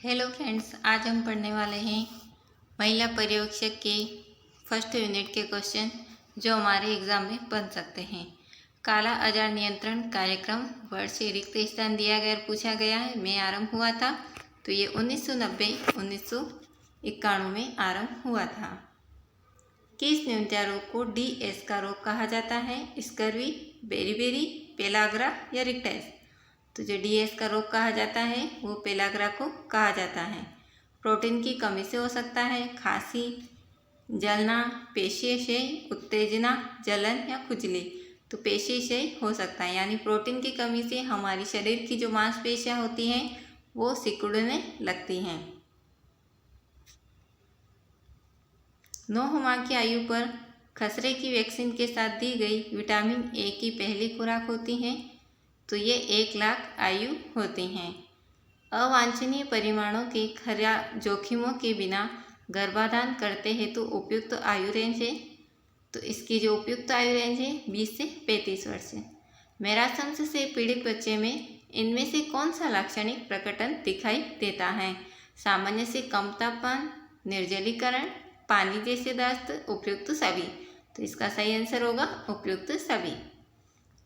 Hello friends, आज हम पढ़ने वाले हैं महिला पर्यवेक्षक के फर्स्ट यूनिट के क्वेश्चन जो हमारे एग्ज़ाम में बन सकते हैं। काला आजार नियंत्रण कार्यक्रम वर्ष से रिक्त स्थान दिया गया और पूछा गया है में आरंभ हुआ था, तो ये 1990-1991 में आरंभ हुआ था। किस न्यूनता रोग को DS का रोग कहा जाता है? स्कर्वी, बेरीबेरी, पेलाग्रा या रिक्टाइस? तो जो DS का रोग कहा जाता है वो पेलाग्रा को कहा जाता है। प्रोटीन की कमी से हो सकता है खांसी, जलना, पेशीय क्षय, उत्तेजना, जलन या खुजली। तो पेशीय क्षय हो सकता है, यानी प्रोटीन की कमी से हमारी शरीर की जो मांसपेशियां होती हैं वो सिकुड़ने लगती हैं। 9 माह की आयु पर खसरे की वैक्सीन के साथ दी गई विटामिन A की पहली खुराक होती है, तो ये 1 लाख आयु होती हैं। अवांछनीय परिमाणों के खरा जोखिमों के बिना गर्भाधान करते हैं तो उपयुक्त आयु रेंज है, तो इसकी जो उपयुक्त आयु रेंज है 20 से 35 वर्ष है। मैराथन से पीड़ित बच्चे में इनमें से कौन सा लाक्षणिक प्रकटन दिखाई देता है? सामान्य से कम तापमान, निर्जलीकरण, पानी जैसे दस्त, उपयुक्त सभी। तो इसका सही आंसर होगा उपयुक्त सभी।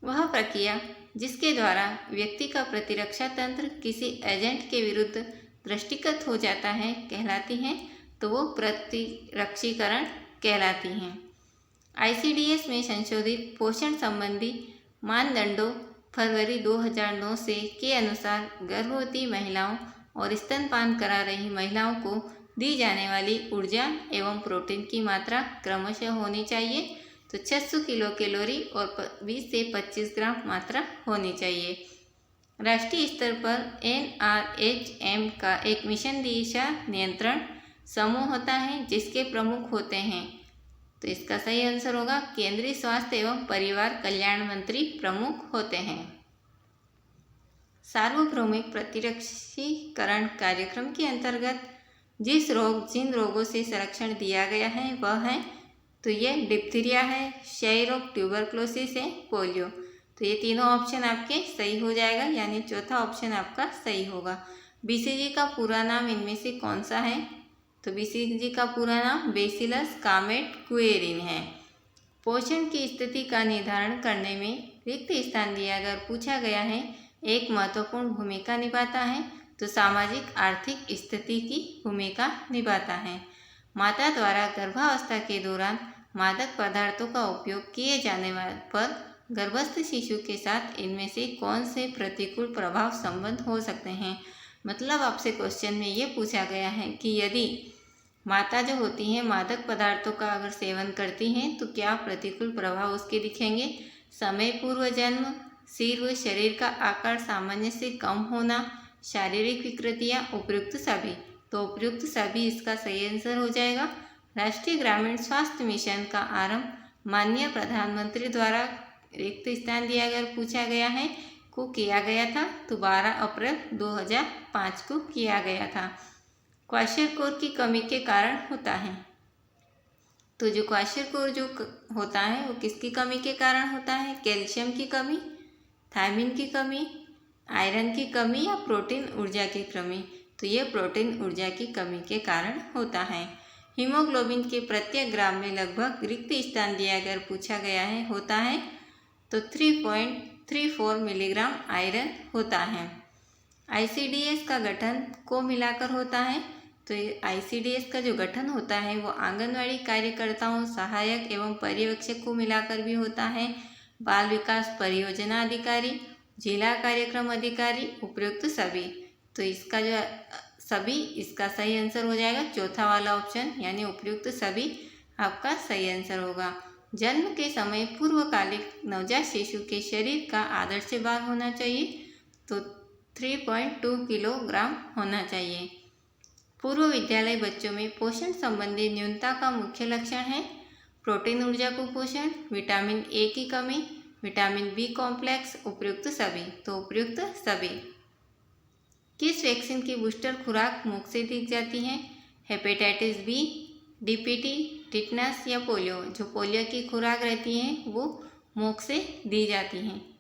वह प्रक्रिया जिसके द्वारा व्यक्ति का प्रतिरक्षा तंत्र किसी एजेंट के विरुद्ध दृष्टिगत हो जाता है कहलाती हैं, तो वो प्रतिरक्षीकरण कहलाती हैं। ICDS में संशोधित पोषण संबंधी मानदंडों फरवरी 2009 से के अनुसार गर्भवती महिलाओं और स्तनपान करा रही महिलाओं को दी जाने वाली ऊर्जा एवं प्रोटीन की मात्रा क्रमशः होनी चाहिए, तो 600 किलो कैलोरी और 20 से 25 ग्राम मात्रा होनी चाहिए। राष्ट्रीय स्तर पर NRHM का एक मिशन दिशा नियंत्रण समूह होता है जिसके प्रमुख होते हैं, तो इसका सही आंसर होगा केंद्रीय स्वास्थ्य एवं परिवार कल्याण मंत्री प्रमुख होते हैं। सार्वभौमिक प्रतिरक्षीकरण कार्यक्रम के अंतर्गत जिन रोगों से संरक्षण दिया गया है वह है, तो ये डिप्थीरिया है, क्षय रोग, ट्यूबरक्लोसिस है, पोलियो। तो ये तीनों ऑप्शन आपके सही हो जाएगा, यानी चौथा ऑप्शन आपका सही होगा। BCG का पूरा नाम इनमें से कौन सा है? तो BCG का पूरा नाम बेसिलस कामेट-गुएरिन है। पोषण की स्थिति का निर्धारण करने में रिक्त स्थान दिया अगर पूछा गया है एक महत्वपूर्ण भूमिका निभाता है, तो सामाजिक आर्थिक स्थिति की भूमिका निभाता है। माता द्वारा गर्भावस्था के दौरान मादक पदार्थों का उपयोग किए जाने पर गर्भस्थ शिशु के साथ इनमें से कौन से प्रतिकूल प्रभाव संबंध हो सकते हैं? मतलब आपसे क्वेश्चन में ये पूछा गया है कि यदि माता जो होती हैं मादक पदार्थों का अगर सेवन करती हैं तो क्या प्रतिकूल प्रभाव उसके दिखेंगे? समय पूर्व जन्म, सिर व शरीर का आकार सामान्य से कम होना, शारीरिक विकृतियाँ, उपयुक्त सभी। तो उपयुक्त सभी इसका सही आंसर हो जाएगा। राष्ट्रीय ग्रामीण स्वास्थ्य मिशन का आरंभ माननीय प्रधानमंत्री द्वारा रिक्त स्थान दिया अगर पूछा गया है को किया गया था, तो 12 अप्रैल 2005 को किया गया था। क्वाशरकोर की कमी के कारण होता है, तो जो क्वाशरकोर जो होता है वो किसकी कमी के कारण होता है? कैल्शियम की कमी, थायमिन की कमी, आयरन की कमी या प्रोटीन ऊर्जा की कमी? तो ये प्रोटीन ऊर्जा की कमी के कारण होता है। हीमोग्लोबिन के प्रत्येक ग्राम में लगभग रिक्त स्थान दिया अगर पूछा गया है होता है, तो 3.34 मिलीग्राम आयरन होता है। ICDS का गठन को मिलाकर होता है, तो ICDS का जो गठन होता है वो आंगनवाड़ी कार्यकर्ताओं, सहायक एवं पर्यवेक्षक को मिलाकर भी होता है। बाल विकास परियोजना अधिकारी, जिला कार्यक्रम अधिकारी, उपयुक्त सभी। तो इसका जो सभी इसका सही आंसर हो जाएगा चौथा वाला ऑप्शन, यानी उपयुक्त सभी आपका सही आंसर होगा। जन्म के समय पूर्वकालिक नवजात शिशु के शरीर का आदर्श भार होना चाहिए, तो 3.2 किलोग्राम होना चाहिए। पूर्व विद्यालय बच्चों में पोषण संबंधी न्यूनता का मुख्य लक्षण है प्रोटीन ऊर्जा कुपोषण, विटामिन A की कमी, विटामिन B कॉम्प्लेक्स, उपयुक्त सभी। तो उपयुक्त सभी। किस वैक्सीन की बूस्टर खुराक मुख से दी जाती है? हेपेटाइटिस B, DPT, टिटनस या पोलियो? जो पोलियो की खुराक रहती है वो मुख से दी जाती हैं।